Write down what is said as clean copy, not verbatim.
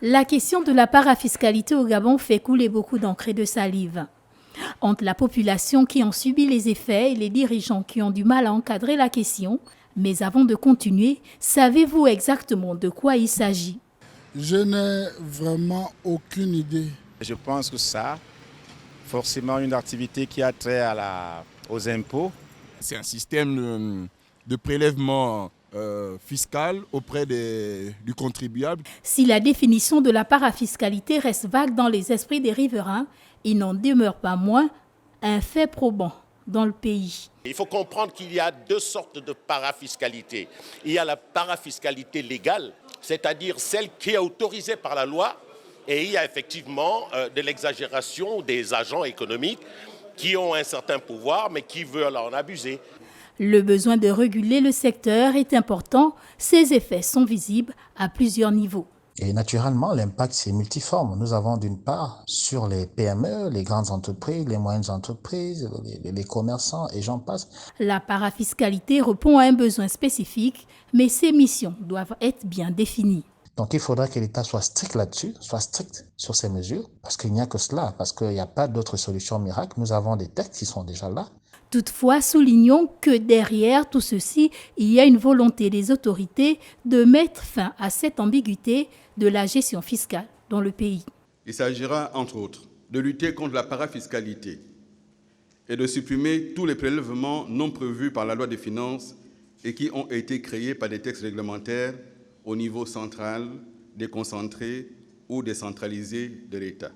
La question de la parafiscalité au Gabon fait couler beaucoup d'encre et de salive. Entre la population qui en subit les effets et les dirigeants qui ont du mal à encadrer la question. Mais avant de continuer, savez-vous exactement de quoi il s'agit? Je n'ai vraiment aucune idée. Je pense que ça, forcément une activité qui a trait aux impôts. C'est un système de prélèvement fiscal auprès du contribuable. Si la définition de la parafiscalité reste vague dans les esprits des riverains, il n'en demeure pas moins un fait probant dans le pays. Il faut comprendre qu'il y a deux sortes de parafiscalité. Il y a la parafiscalité légale, c'est-à-dire celle qui est autorisée par la loi, et il y a effectivement de l'exagération des agents économiques qui ont un certain pouvoir mais qui veulent en abuser. Le besoin de réguler le secteur est important. Ses effets sont visibles à plusieurs niveaux. Et naturellement, l'impact, c'est multiforme. Nous avons d'une part sur les PME, les grandes entreprises, les moyennes entreprises, les commerçants et j'en passe. La parafiscalité répond à un besoin spécifique, mais ses missions doivent être bien définies. Donc il faudra que l'État soit strict là-dessus, soit strict sur ces mesures, parce qu'il n'y a que cela, parce qu'il n'y a pas d'autre solution miracle. Nous avons des textes qui sont déjà là. Toutefois, soulignons que derrière tout ceci, il y a une volonté des autorités de mettre fin à cette ambiguïté de la gestion fiscale dans le pays. Il s'agira, entre autres, de lutter contre la parafiscalité et de supprimer tous les prélèvements non prévus par la loi des finances et qui ont été créés par des textes réglementaires au niveau central, déconcentré ou décentralisé de l'État.